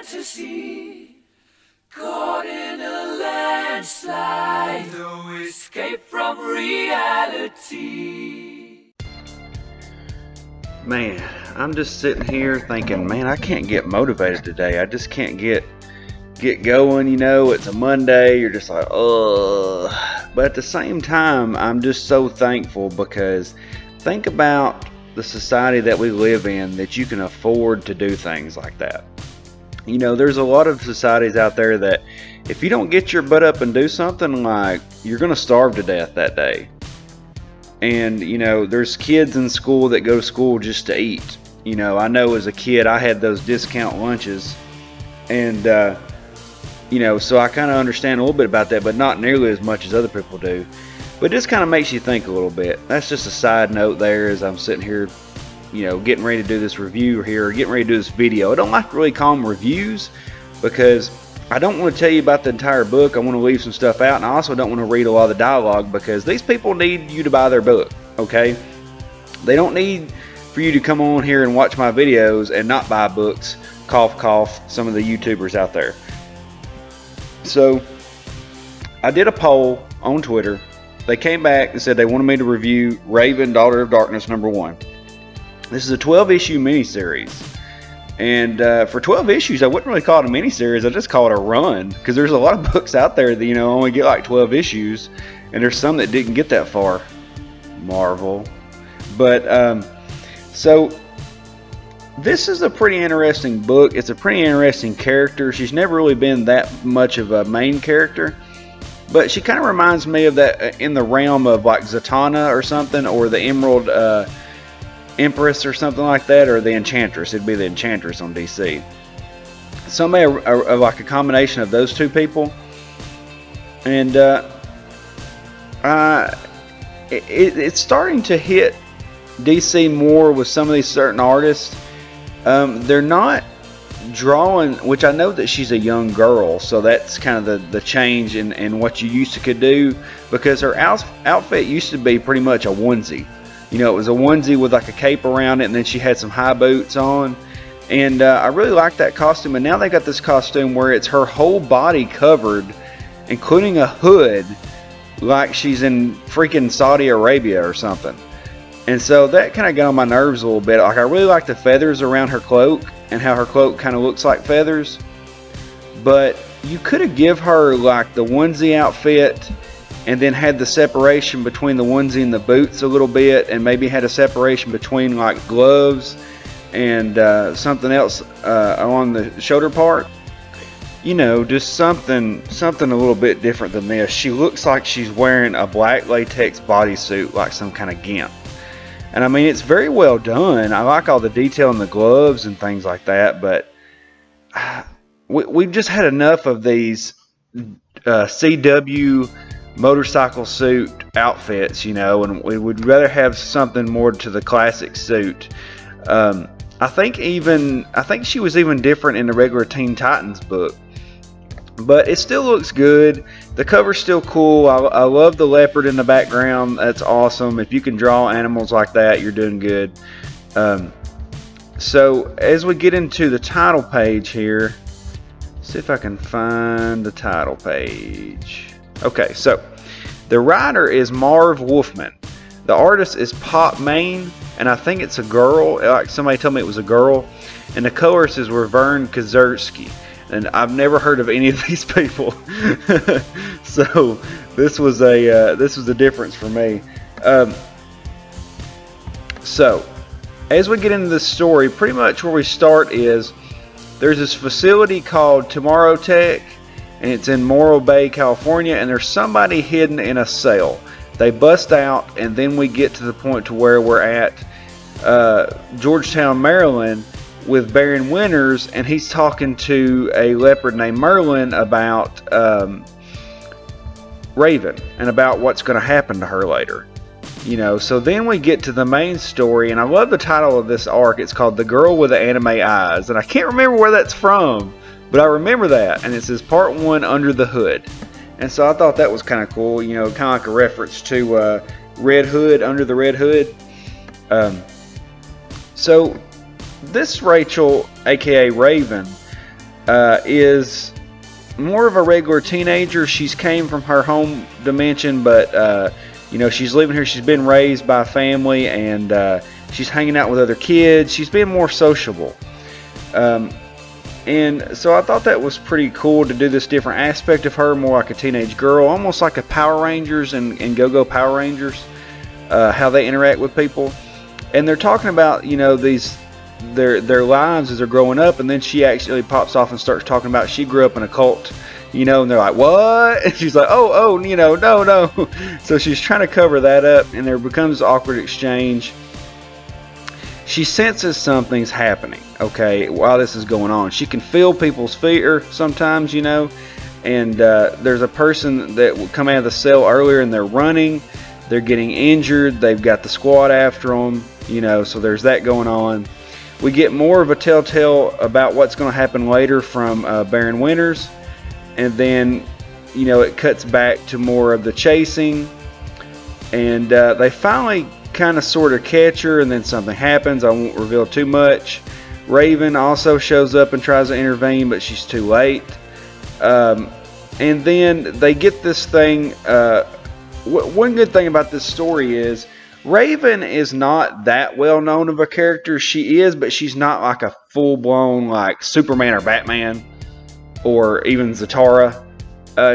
fantasy, caught in a landslide, no escape from reality. Man, I'm just sitting here thinking, man, I can't get motivated today. I just can't get going, you know. It's a Monday, you're just like, ugh. But at the same time, I'm just so thankful, because think about the society that we live in, that you can afford to do things like that. You know, there's a lot of societies out there that if you don't get your butt up and do something, like, you're going to starve to death that day. And, you know, there's kids in school that go to school just to eat. You know, I know as a kid I had those discount lunches, and you know, so I kind of understand a little bit about that, but not nearly as much as other people do. But it just kind of makes you think a little bit. That's just a side note there, as I'm sitting here, you know, getting ready to do this review here, getting ready to do this video. I don't like to really call them reviews, because I don't want to tell you about the entire book. I want to leave some stuff out, and I also don't want to read a lot of the dialogue, because these people need you to buy their book, okay? They don't need for you to come on here and watch my videos and not buy books, cough cough, some of the YouTubers out there. So I did a poll on Twitter. They came back and said they wanted me to review Raven, Daughter of Darkness #1. This is a 12-issue miniseries. And for 12 issues, I wouldn't really call it a miniseries. I just call it a run, because there's a lot of books out there that, you know, only get like 12 issues. And there's some that didn't get that far. Marvel. But, so this is a pretty interesting book. It's a pretty interesting character. She's never really been that much of a main character, but she kind of reminds me of that in the realm of like Zatanna or something, or the Emerald Empress or something like that, or the Enchantress. It'd be the Enchantress on DC. Somebody like a combination of those two people. And it's starting to hit DC more with some of these certain artists. They're not drawing, which I know that she's a young girl, so that's kind of the change in what you used to could do, because her outfit used to be pretty much a onesie. You know, it was a onesie with like a cape around it, and then she had some high boots on, and I really liked that costume. And now they got this costume where it's her whole body covered, including a hood, like she's in freaking Saudi Arabia or something. And so that kind of got on my nerves a little bit. Like, I really like the feathers around her cloak, and how her cloak kind of looks like feathers. But you could have give her like the onesie outfit, and then had the separation between the onesie and the boots a little bit, and maybe had a separation between like gloves and something else along the shoulder part. You know, just something a little bit different than this. She looks like she's wearing a black latex bodysuit, like some kind of gimp. And I mean, it's very well done. I like all the detail in the gloves and things like that, but we've just had enough of these CW motorcycle suit outfits, you know, and we would rather have something more to the classic suit. I think she was even different in the regular Teen Titans book, but it still looks good. The cover's still cool. I love the leopard in the background. That's awesome. If you can draw animals like that, you're doing good. So as we get into the title page here, see if I can find the title page. Okay, so the writer is Marv Wolfman. The artist is Pop Mane, and I think it's a girl. Like, somebody told me it was a girl. And the colorist is Vern Kazursky. And I've never heard of any of these people. So this was a difference for me. So as we get into this story, pretty much where we start is there's this facility called Tomorrow Tech, and it's in Morro Bay, California, and there's somebody hidden in a cell. They bust out, and then we get to the point to where we're at Georgetown, Maryland, with Baron Winters, and he's talking to a leopard named Merlin about Raven and about what's going to happen to her later. You know, so then we get to the main story, and I love the title of this arc. It's called The Girl with the Anime Eyes, and I can't remember where that's from, but I remember that, and it says Part 1, Under the Hood. And so I thought that was kind of cool, you know, kind of like a reference to Red Hood, Under the Red Hood. So this Rachel, aka Raven, is more of a regular teenager. She's came from her home dimension, but you know, she's living here. She's been raised by a family, and she's hanging out with other kids. She's being more sociable. And so I thought that was pretty cool to do this different aspect of her, more like a teenage girl, almost like a Power Rangers and Go-Go Power Rangers, how they interact with people. And they're talking about, you know, their lives as they're growing up, and then she actually pops off and starts talking about she grew up in a cult, you know, and they're like, what? And she's like, oh, you know, no. So she's trying to cover that up, and there becomes an awkward exchange. She senses something's happening, okay, while this is going on. She can feel people's fear sometimes, you know, and there's a person that will come out of the cell earlier, and they're running, they're getting injured, they've got the squad after them, you know, so there's that going on. We get more of a telltale about what's going to happen later from Baron Winters, and then, you know, it cuts back to more of the chasing, and they finally kind of sort of catch her, and then something happens. I won't reveal too much. Raven also shows up and tries to intervene, but she's too late. And then they get this thing. One good thing about this story is Raven is not that well known of a character. She is, but she's not like a full-blown like Superman or Batman or even Zatara.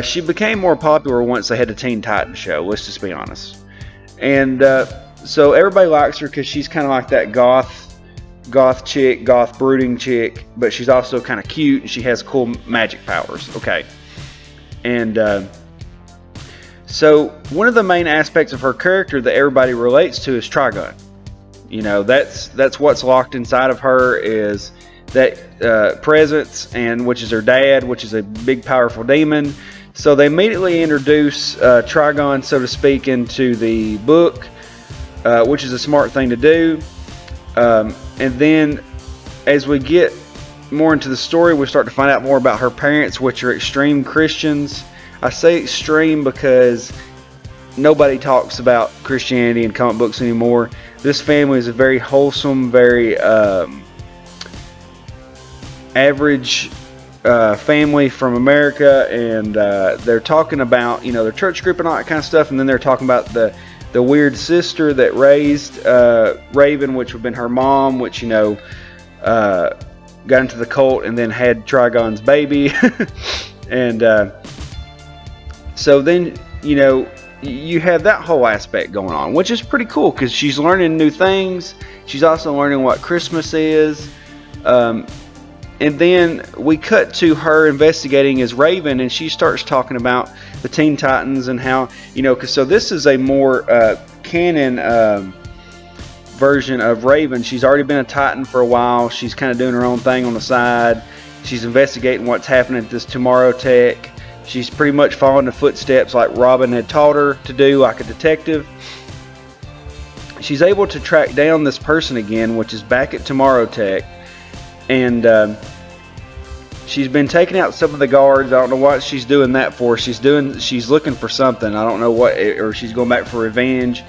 She became more popular once they had the Teen Titans show, let's just be honest. And so everybody likes her because she's kind of like that goth chick, goth brooding chick, but she's also kind of cute, and she has cool magic powers. Okay. And so one of the main aspects of her character that everybody relates to is Trigun. You know, that's what's locked inside of her, is that presence, and which is her dad, which is a big powerful demon. So they immediately introduce Trigun, so to speak, into the book, which is a smart thing to do. And then as we get more into the story, we start to find out more about her parents, which are extreme Christians. I say extreme because nobody talks about Christianity in comic books anymore. This family is a very wholesome, very average family from America, and they're talking about, you know, their church group and all that kind of stuff, and then they're talking about the weird sister that raised Raven, which would have been her mom, which, you know, got into the cult and then had Trigun's baby. And so then, you know, you have that whole aspect going on, which is pretty cool because she's learning new things. She's also learning what Christmas is. And then we cut to her investigating as Raven, and she starts talking about the Teen Titans and how, you know, so this is a more canon version of Raven. She's already been a Titan for a while. She's kind of doing her own thing on the side. She's investigating what's happening at this Tomorrow Tech. She's pretty much following the footsteps like Robin had taught her to do, like a detective. She's able to track down this person again, which is back at Tomorrow Tech. And she's been taking out some of the guards. I don't know what she's doing that for. She's looking for something. I don't know what, or she's going back for revenge.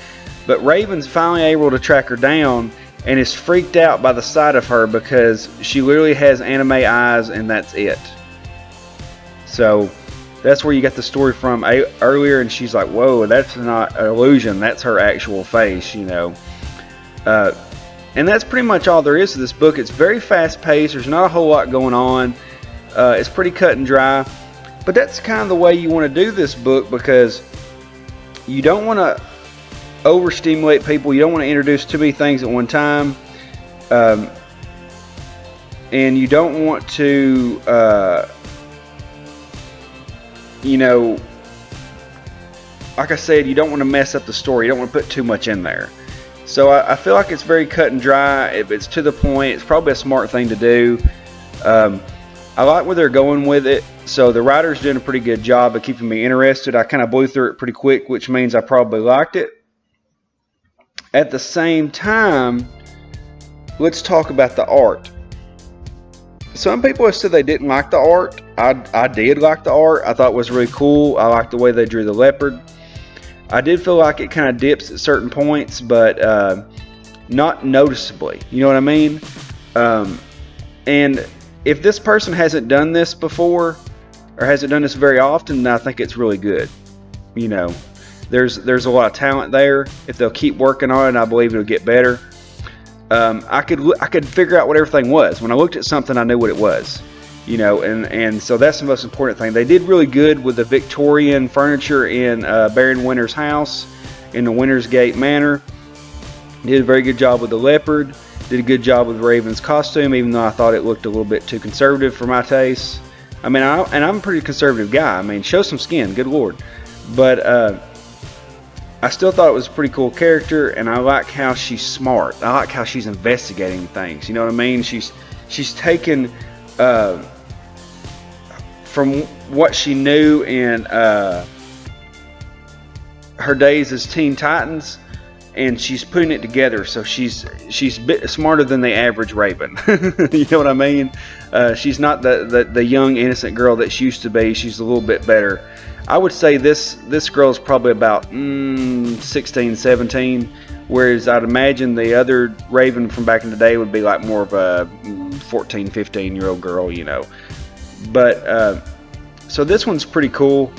But Raven's finally able to track her down and is freaked out by the sight of her because she literally has anime eyes, and that's it. So that's where you got the story from earlier, and she's like, whoa, that's not an illusion. That's her actual face, you know. And that's pretty much all there is to this book. It's very fast-paced. There's not a whole lot going on. It's pretty cut and dry. But that's kind of the way you want to do this book, because you don't want to overstimulate people. You don't want to introduce too many things at one time. And you don't want to, you know, like I said, you don't want to mess up the story. You don't want to put too much in there. So I feel like it's very cut and dry. If it's to the point, it's probably a smart thing to do. I like where they're going with it. So the writer's doing a pretty good job of keeping me interested. I kind of blew through it pretty quick, which means I probably liked it. At the same time, let's talk about the art. Some people have said they didn't like the art. I did like the art. I thought it was really cool. I liked the way they drew the leopard. I did feel like it kind of dips at certain points, but not noticeably. You know what I mean? And if this person hasn't done this before or hasn't done this very often, then I think it's really good. You know, there's a lot of talent there. If they'll keep working on it, I believe it'll get better. I could figure out what everything was. When I looked at something, I knew what it was. You know, and so that's the most important thing. They did really good with the Victorian furniture in Baron Winter's house in the Winter's Gate Manor. Did a very good job with the leopard. Did a good job with Raven's costume, even though I thought it looked a little bit too conservative for my taste. I mean, I'm a pretty conservative guy. I mean, show some skin, good lord. But I still thought it was a pretty cool character, and I like how she's smart. I like how she's investigating things. You know what I mean? She's taken from what she knew in her days as Teen Titans, and she's putting it together. So she's a bit smarter than the average Raven. You know what I mean? She's not the young innocent girl that she used to be. She's a little bit better. I would say this girl is probably about 16, 17, whereas I'd imagine the other Raven from back in the day would be like more of a 14, 15-year-old girl, you know. But so this one's pretty cool,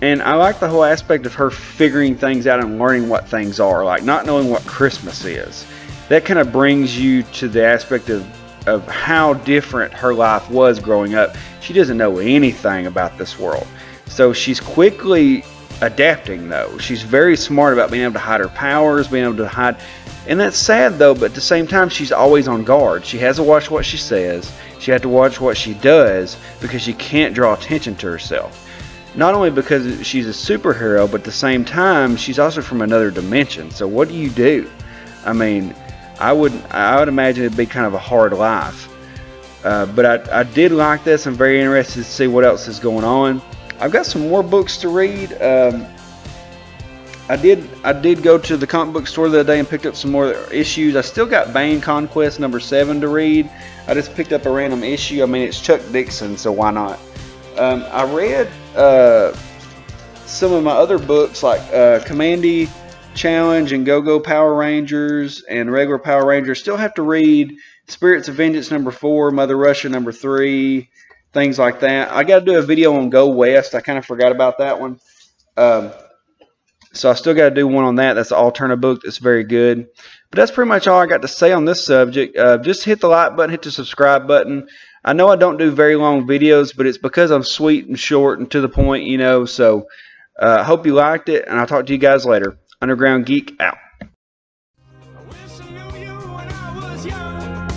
and I like the whole aspect of her figuring things out and learning what things are, like not knowing what Christmas is. That kind of brings you to the aspect of how different her life was growing up. She doesn't know anything about this world. So she's quickly adapting, though. She's very smart about being able to hide her powers, being able to hide. And that's sad, though, but at the same time, she's always on guard. She has to watch what she says. She has to watch what she does, because she can't draw attention to herself. Not only because she's a superhero, but at the same time, she's also from another dimension. So what do you do? I mean, I would imagine it'd be kind of a hard life. But I did like this. I'm very interested to see what else is going on. I've got some more books to read. I did go to the comic book store the other day and picked up some more issues. I still got Bane Conquest #7 to read. I just picked up a random issue. I mean, it's Chuck Dixon, so why not? I read some of my other books like Commandy Challenge and Go-Go Power Rangers and regular Power Rangers. Still have to read Spirits of Vengeance #4, Mother Russia #3. Things like that. I got to do a video on Go West. I kind of forgot about that one. So I still got to do one on that. That's an alternate book that's very good. But that's pretty much all I got to say on this subject. Just hit the like button, hit the subscribe button. I know I don't do very long videos, but it's because I'm sweet and short and to the point, you know. So I hope you liked it, and I'll talk to you guys later. Underground Geek out. I wish I knew you when I was young.